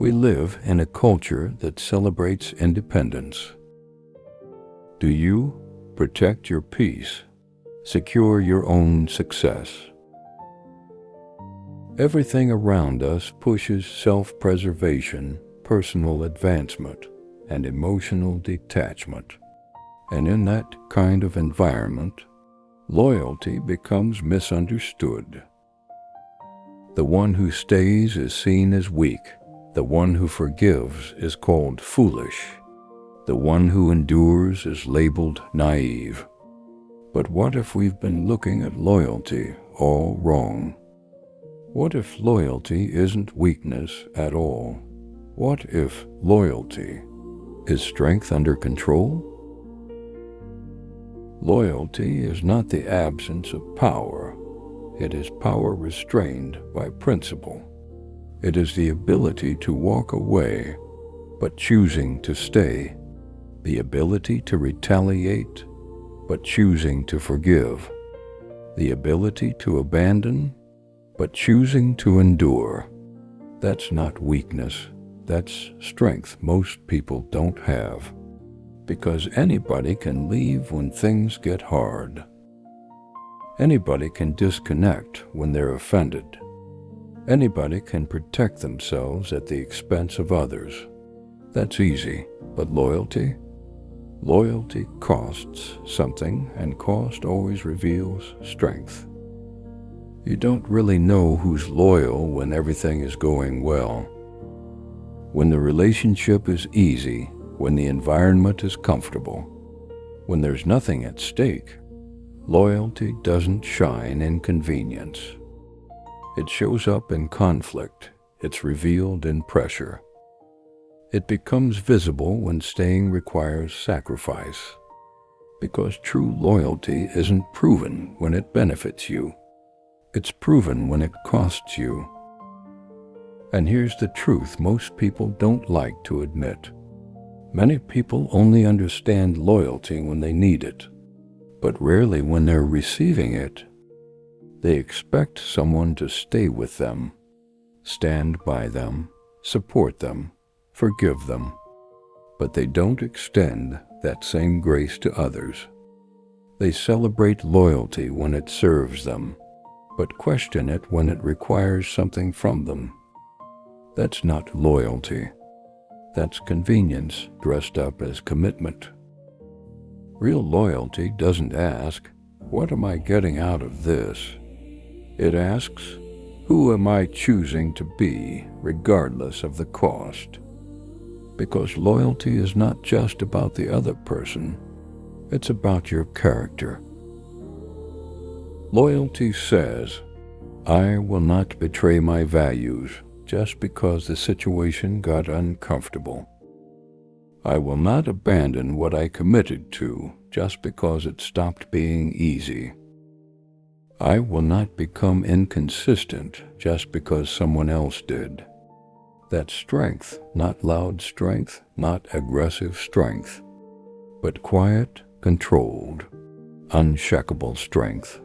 We live in a culture that celebrates independence. Do you protect your peace? Secure your own success? Everything around us pushes self-preservation, personal advancement, and emotional detachment. And in that kind of environment, loyalty becomes misunderstood. The one who stays is seen as weak. The one who forgives is called foolish. The one who endures is labeled naive. But what if we've been looking at loyalty all wrong? What if loyalty isn't weakness at all? What if loyalty is strength under control? Loyalty is not the absence of power. It is power restrained by principle. It is the ability to walk away, but choosing to stay. The ability to retaliate, but choosing to forgive. The ability to abandon, but choosing to endure. That's not weakness. That's strength most people don't have. Because anybody can leave when things get hard. Anybody can disconnect when they're offended. Anybody can protect themselves at the expense of others. That's easy, but loyalty? Loyalty costs something, and cost always reveals strength. You don't really know who's loyal when everything is going well. When the relationship is easy, when the environment is comfortable, when there's nothing at stake, loyalty doesn't shine in convenience. It shows up in conflict. It's revealed in pressure. It becomes visible when staying requires sacrifice. Because true loyalty isn't proven when it benefits you. It's proven when it costs you. And here's the truth most people don't like to admit. Many people only understand loyalty when they need it, but rarely when they're receiving it. They expect someone to stay with them, stand by them, support them, forgive them, but they don't extend that same grace to others. They celebrate loyalty when it serves them, but question it when it requires something from them. That's not loyalty. That's convenience dressed up as commitment. Real loyalty doesn't ask, "What am I getting out of this?" It asks, "Who am I choosing to be, regardless of the cost?" Because loyalty is not just about the other person, it's about your character. Loyalty says, "I will not betray my values just because the situation got uncomfortable. I will not abandon what I committed to just because it stopped being easy. I will not become inconsistent just because someone else did." That's strength, not loud strength, not aggressive strength, but quiet, controlled, unshakable strength.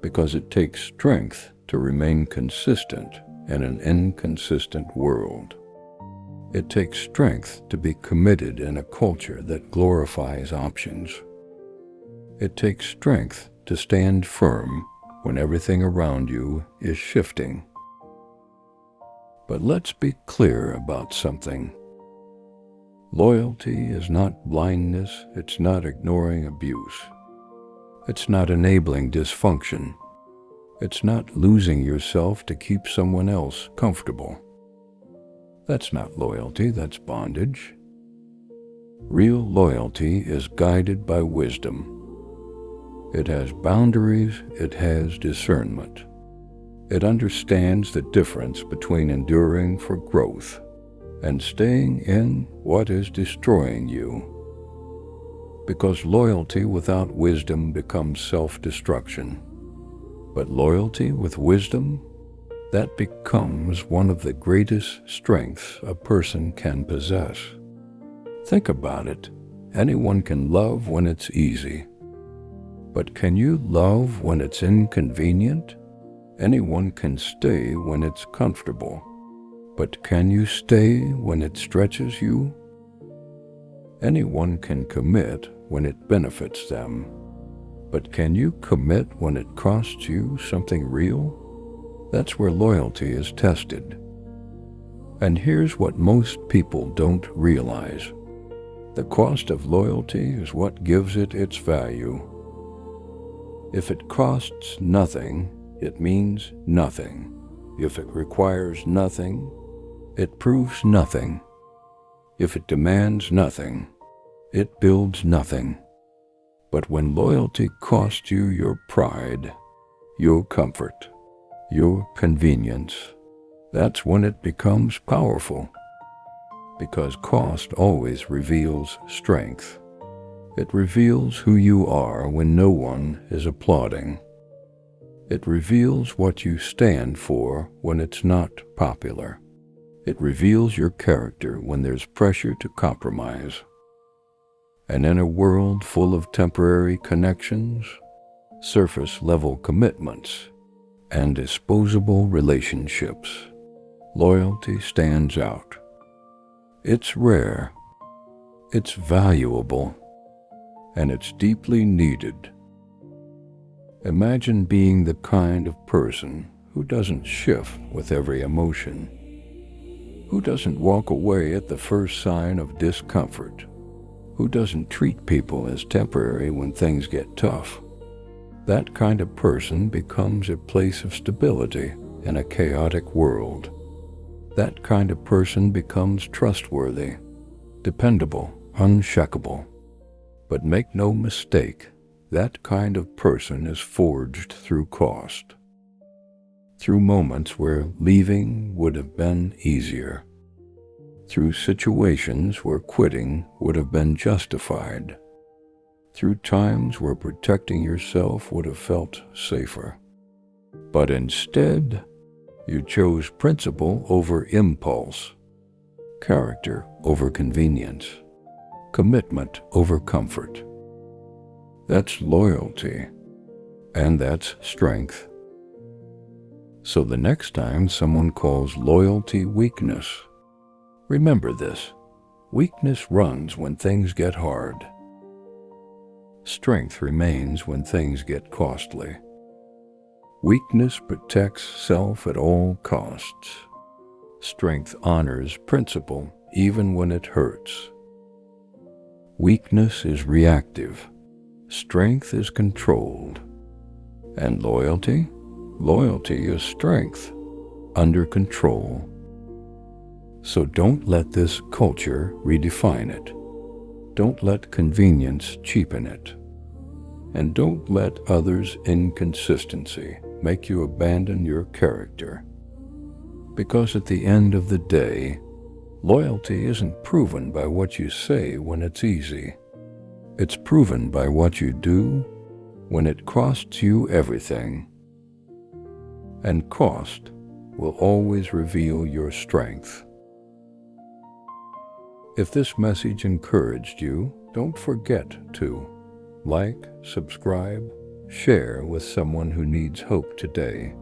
Because it takes strength to remain consistent in an inconsistent world. It takes strength to be committed in a culture that glorifies options. It takes strength to stand firm when everything around you is shifting. But let's be clear about something. Loyalty is not blindness, it's not ignoring abuse. It's not enabling dysfunction. It's not losing yourself to keep someone else comfortable. That's not loyalty, that's bondage. Real loyalty is guided by wisdom. It has boundaries, it has discernment. It understands the difference between enduring for growth and staying in what is destroying you. Because loyalty without wisdom becomes self-destruction. But loyalty with wisdom, that becomes one of the greatest strengths a person can possess. Think about it. Anyone can love when it's easy. But can you love when it's inconvenient? Anyone can stay when it's comfortable. But can you stay when it stretches you? Anyone can commit when it benefits them. But can you commit when it costs you something real? That's where loyalty is tested. And here's what most people don't realize. The cost of loyalty is what gives it its value. If it costs nothing, it means nothing. If it requires nothing, it proves nothing. If it demands nothing, it builds nothing. But when loyalty costs you your pride, your comfort, your convenience, that's when it becomes powerful. Because cost always reveals strength. It reveals who you are when no one is applauding. It reveals what you stand for when it's not popular. It reveals your character when there's pressure to compromise. And in a world full of temporary connections, surface-level commitments, and disposable relationships, loyalty stands out. It's rare, it's valuable, and it's deeply needed. Imagine being the kind of person who doesn't shift with every emotion, who doesn't walk away at the first sign of discomfort, who doesn't treat people as temporary when things get tough. That kind of person becomes a place of stability in a chaotic world. That kind of person becomes trustworthy, dependable, unshakable. But make no mistake, that kind of person is forged through cost, through moments where leaving would have been easier, through situations where quitting would have been justified, through times where protecting yourself would have felt safer. But instead, you chose principle over impulse, character over convenience, commitment over comfort. That's loyalty, and that's strength. So the next time someone calls loyalty weakness, remember this: weakness runs when things get hard. Strength remains when things get costly. Weakness protects self at all costs. Strength honors principle even when it hurts. Weakness is reactive. Strength is controlled. And loyalty? Loyalty is strength under control. So don't let this culture redefine it. Don't let convenience cheapen it. And don't let others' inconsistency make you abandon your character. Because at the end of the day, loyalty isn't proven by what you say when it's easy. It's proven by what you do when it costs you everything. And cost will always reveal your strength. If this message encouraged you, don't forget to like, subscribe, share with someone who needs hope today.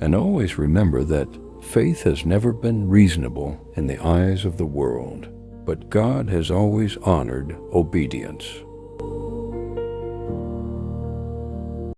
And always remember that faith has never been reasonable in the eyes of the world, but God has always honored obedience.